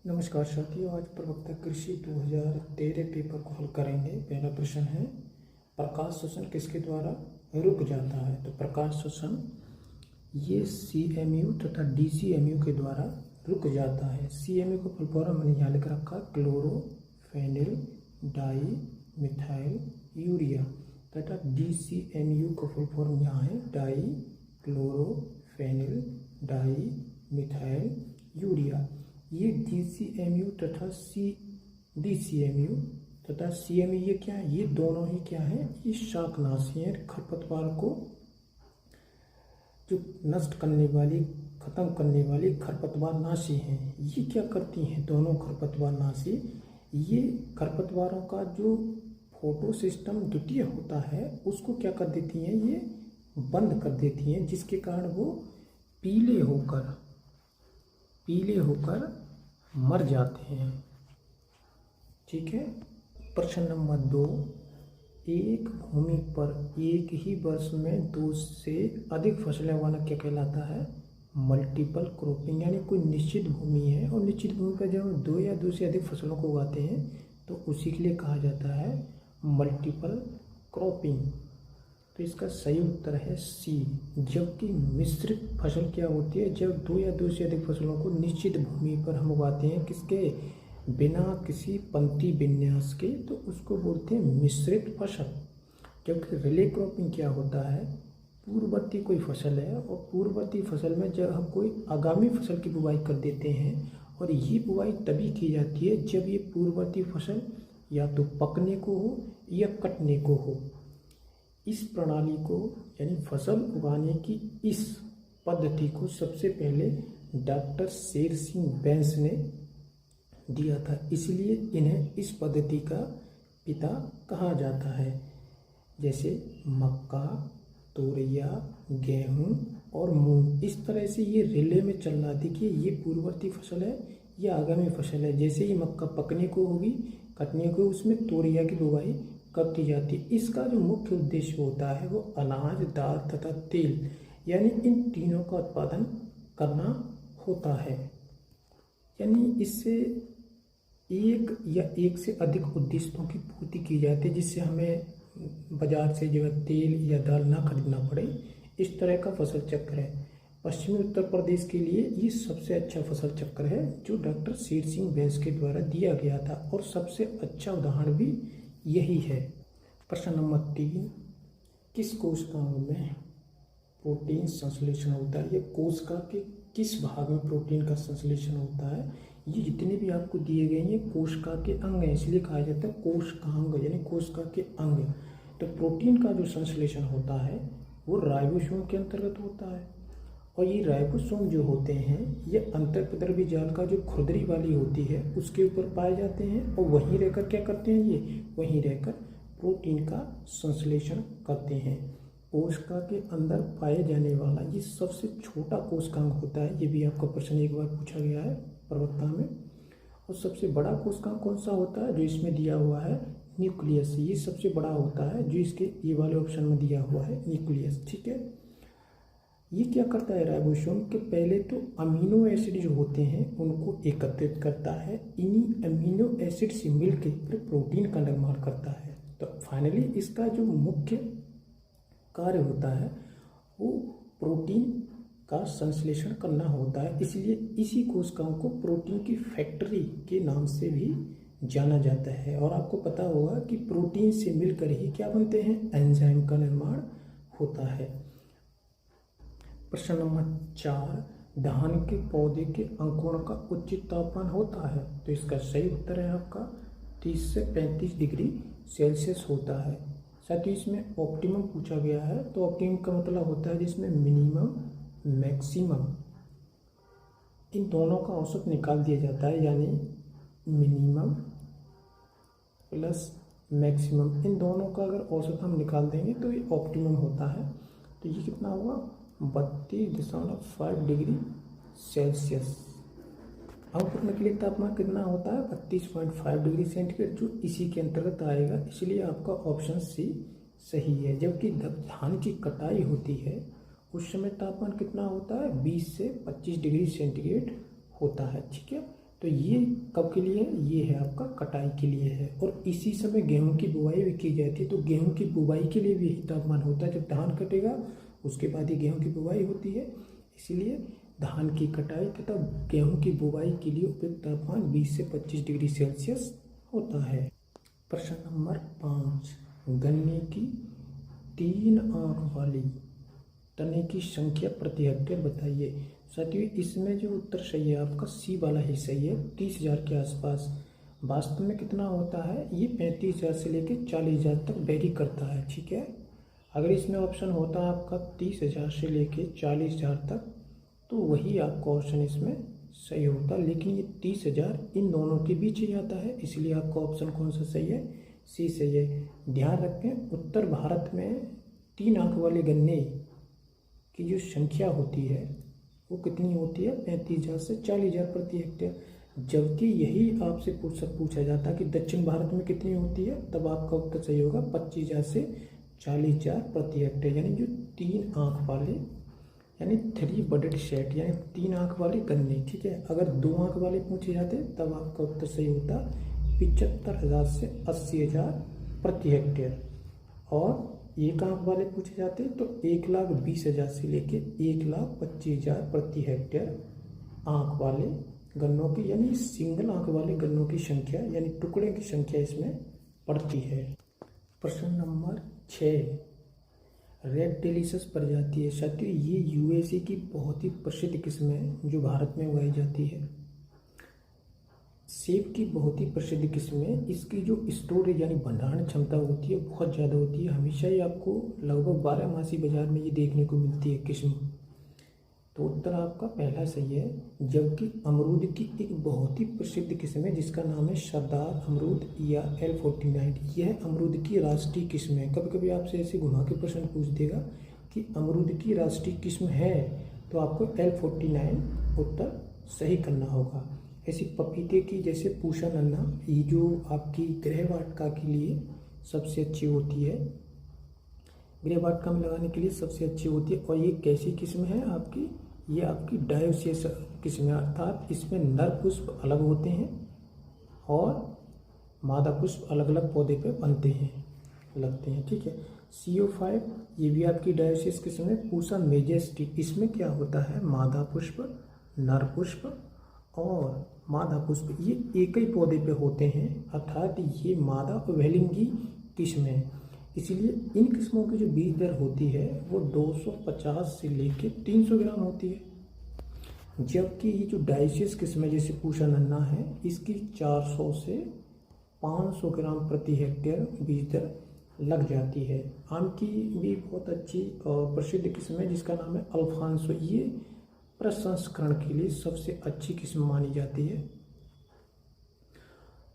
नमस्कार साथियों, आज प्रवक्ता कृषि 2013 पेपर को हल करेंगे। पहला प्रश्न है, प्रकाश शोषण किसके द्वारा रुक जाता है? तो प्रकाश शोषण ये CMU तथा DCMU के द्वारा रुक जाता है। CMU को फुल फॉर्म मैंने यहाँ लिख रखा, क्लोरोफेनिल डाई मिथाइल यूरिया, तथा DCMU को फुल फॉर्म यहाँ है, डाई क्लोरोफेनिल डाई मिथाइल यूरिया। ये DCMU तथा DCMU तथा CMU ये क्या है? ये दोनों ही क्या है? ये शाकनाशी हैं, खरपतवार को जो नष्ट करने वाली, खत्म करने वाली खरपतवार नाशी हैं। ये क्या करती हैं? दोनों खरपतवार नाशी ये खरपतवारों का जो फोटो सिस्टम द्वितीय होता है उसको क्या कर देती हैं? ये बंद कर देती हैं, जिसके कारण वो पीले होकर मर जाते हैं। ठीक है। प्रश्न नंबर 2, एक भूमि पर एक ही वर्ष में 2 से अधिक फसलें उगाना क्या कहलाता है? Multiple cropping. यानी कोई निश्चित भूमि है और निश्चित भूमि पर जब हम 2 या 2 से अधिक फसलों को उगाते हैं तो उसी के लिए कहा जाता है मल्टीपल क्रॉपिंग। तो इसका सही उत्तर है C। जबकि मिश्रित फसल क्या होती है? जब 2 या 2 से अधिक फसलों को निश्चित भूमि पर हम उगाते हैं, किसके बिना किसी पंक्ति विन्यास के, तो उसको बोलते हैं मिश्रित फसल। जबकि रिले क्रॉपिंग क्या होता है? पूर्ववर्ती कोई फसल है और पूर्ववर्ती फसल में जब हम कोई आगामी फसल की बुवाई कर देते हैं, और ये बुवाई तभी की जाती है जब ये पूर्ववर्ती फसल या तो पकने को हो या कटने को हो। इस प्रणाली को यानी फसल उगाने की इस पद्धति को सबसे पहले डॉक्टर शेर सिंह बैंस ने दिया था, इसलिए इन्हें इस पद्धति का पिता कहा जाता है। जैसे मक्का, तोरिया, गेहूं और मूंग, इस तरह से ये रिले में चल रहा। देखिए, ये पूर्ववर्ती फसल है, ये आगामी फसल है। जैसे ही मक्का पकने को होगी, कटने को, उसमें तोरिया की बुवाई कब की जाती है। इसका जो मुख्य उद्देश्य होता है वो अनाज, दाल तथा तेल, यानी इन तीनों का उत्पादन करना होता है। यानी इससे एक या एक से अधिक उद्देश्यों की पूर्ति की जाती है, जिससे हमें बाजार से जो है तेल या दाल ना खरीदना पड़े। इस तरह का फसल चक्र है। पश्चिमी उत्तर प्रदेश के लिए ये सबसे अच्छा फसल चक्र है जो डॉक्टर शेर सिंह बैंस के द्वारा दिया गया था, और सबसे अच्छा उदाहरण भी यही है। प्रश्न नंबर 3, किस कोशिकाओं में प्रोटीन संश्लेषण होता है? ये कोशिका के किस भाग में प्रोटीन का संश्लेषण होता है? ये जितने भी आपको दिए गए हैं कोशिका के अंग हैं, इसलिए कहा जाता है कोशिकांग, यानी कोशिका के अंग। तो प्रोटीन का जो संश्लेषण होता है वो राइबोसोम के अंतर्गत होता है, और ये राइबोसोम जो होते हैं ये अंतर्पद्रव्य जाल का जो खुरदरी वाली होती है उसके ऊपर पाए जाते हैं, और वहीं रहकर क्या करते हैं? ये वहीं रहकर प्रोटीन का संश्लेषण करते हैं। कोशिका के अंदर पाए जाने वाला ये सबसे छोटा कोशिकांग होता है। ये भी आपका प्रश्न एक बार पूछा गया है प्रवक्ता में। और सबसे बड़ा कोशिकांग कौन सा होता है? जो इसमें दिया हुआ है न्यूक्लियस। ये सबसे बड़ा होता है जो इसके ये वाले ऑप्शन में दिया हुआ है, न्यूक्लियस। ठीक है। ये क्या करता है? राइबोसोम के पहले तो अमीनो एसिड जो होते हैं उनको एकत्रित करता है, इन्हीं अमीनो एसिड से मिलकर फिर प्रोटीन का निर्माण करता है। तो फाइनली इसका जो मुख्य कार्य होता है वो प्रोटीन का संश्लेषण करना होता है। इसलिए इसी कोशिकाओं को प्रोटीन की फैक्ट्री के नाम से भी जाना जाता है। और आपको पता होगा कि प्रोटीन से मिलकर ही क्या बनते हैं? एंजाइम का निर्माण होता है। प्रश्न नंबर 4, धान के पौधे के अंकुरण का उचित तापमान होता है? तो इसका सही उत्तर है आपका 30 से 35 डिग्री सेल्सियस होता है। साथ ही इसमें ऑप्टिमम पूछा गया है, तो ऑप्टिमम का मतलब होता है जिसमें मिनिमम, मैक्सिमम, इन दोनों का औसत निकाल दिया जाता है। यानी मिनिमम प्लस मैक्सिमम, इन दोनों का अगर औसत हम निकाल देंगे तो ये ऑप्टिमम होता है। तो ये कितना हुआ? 32.5 डिग्री सेल्सियस। अंकुरण के लिए तापमान कितना होता है? 32.5 डिग्री सेंटीग्रेड, जो इसी के अंतर्गत आएगा। इसलिए आपका ऑप्शन C सही है। जबकि धान की कटाई होती है उस समय तापमान कितना होता है? 20 से 25 डिग्री सेंटीग्रेड होता है। ठीक है। तो ये कब के लिए है? ये है आपका कटाई के लिए है। और इसी समय गेहूं की बुवाई भी की जाती है। तो गेहूं की बुवाई के लिए भी यही तापमान होता है। जब धान कटेगा उसके बाद ही गेहूं की बुवाई होती है। इसीलिए धान की कटाई तथा गेहूं की बुवाई के लिए उपयुक्त तापमान 20 से 25 डिग्री सेल्सियस होता है। प्रश्न नंबर 5, गन्ने की 3 आंख वाली तने की संख्या प्रति हेक्टेयर बताइए। साथियों, इसमें जो उत्तर सही है आपका सी वाला ही सही है, 30,000 के आसपास। वास्तव में कितना होता है? ये 35,000 से लेकर 40,000 तक वेरी करता है। ठीक है, अगर इसमें ऑप्शन होता आपका 30,000 से लेकर 40,000 तक तो वही आपका ऑप्शन इसमें सही होता, लेकिन ये 30,000 इन दोनों के बीच ही आता है, इसलिए आपका ऑप्शन कौन सा सही है? सी सही है। ध्यान रखें, उत्तर भारत में 3 आंख वाले गन्ने की जो संख्या होती है वो कितनी होती है? 35,000 से 40,000 प्रति हेक्टेयर। जबकि यही आपसे पूछा जाता है कि दक्षिण भारत में कितनी होती है, तब आपका उत्तर सही होगा 25,000 से 40,000 प्रति हेक्टेयर। यानी जो 3 आंख वाले, यानी 3 बडेड सेट, यानी 3 आंख वाले गन्ने। ठीक है, अगर 2 आंख वाले पूछे जाते तब आपका उत्तर सही होता 75,000 से 80,000 प्रति हेक्टेयर। और 1 आंख वाले पूछे जाते तो 1,20,000 से लेके 1,25,000 प्रति हेक्टेयर आंख वाले गन्नों की, यानी सिंगल आंख वाले गन्नों की संख्या, यानी टुकड़े की संख्या इसमें पड़ती है। प्रश्न नंबर 6, रेड डेलिशियस प्रजाति है। साथियों, ये यूएसए की बहुत ही प्रसिद्ध किस्म है जो भारत में उगाई जाती है। सेब की बहुत ही प्रसिद्ध किस्म है। इसकी जो स्टोरेज यानी भंडारण क्षमता होती है बहुत ज़्यादा होती है। हमेशा ही आपको लगभग 12 मासी बाजार में ये देखने को मिलती है किस्म। तो उत्तर आपका पहला सही है। जबकि अमरूद की एक बहुत ही प्रसिद्ध किस्म है जिसका नाम है सरदार अमरूद या L49। यह अमरूद की राष्ट्रीय किस्म है। कभी कभी आपसे ऐसे घुमा के प्रश्न पूछ देगा कि अमरूद की राष्ट्रीय किस्म है, तो आपको L49 उत्तर सही करना होगा। ऐसी पपीते की जैसे पूषा नन्ना, ये जो आपकी गृह वाटिका के लिए सबसे अच्छी होती है, गृह वाटिका में लगाने के लिए सबसे अच्छी होती है। और ये कैसी किस्म है आपकी? ये आपकी डायोसियस किस्म है, अर्थात इसमें नर पुष्प अलग होते हैं और मादा पुष्प अलग अलग पौधे पे बनते हैं, लगते हैं। ठीक है, CO5 ये भी आपकी डायोसियस किस्म है। पूषा मेजेस्टी, इसमें क्या होता है? मादा पुष्प, नर पुष्प और मादा पुष्प ये एक ही पौधे पे होते हैं, अर्थात ये मादा वेलिंगी किस्म है। इसलिए इन किस्मों की जो बीज दर होती है वो 250 से लेके 300 ग्राम होती है। जबकि ये जो डायोसियस किस्म है जैसे पूषा नन्ना है, इसकी 400 से 500 ग्राम प्रति हेक्टेयर बीज दर लग जाती है। आम की भी बहुत अच्छी और प्रसिद्ध किस्म है जिसका नाम है अल्फांसो। ये प्रसंस्करण के लिए सबसे अच्छी किस्म मानी जाती है।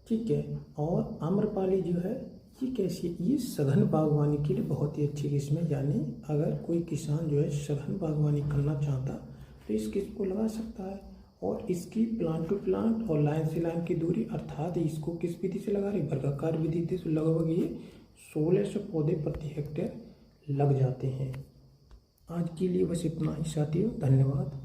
ठीक है, और आम्रपाली जो है ये कैसी है? ये सघन बागवानी के लिए बहुत ही अच्छी किस्म है। यानी अगर कोई किसान जो है सघन बागवानी करना चाहता तो इस किस्म को लगा सकता है। और इसकी प्लांट टू प्लांट और लाइन से लाइन की दूरी, अर्थात इसको किस विधि से लगा रही? वर्गाकार विधि से। तो लगभग ये 1600 पौधे प्रति हेक्टेयर लग जाते हैं। आज के लिए बस इतना ही साथियों, धन्यवाद।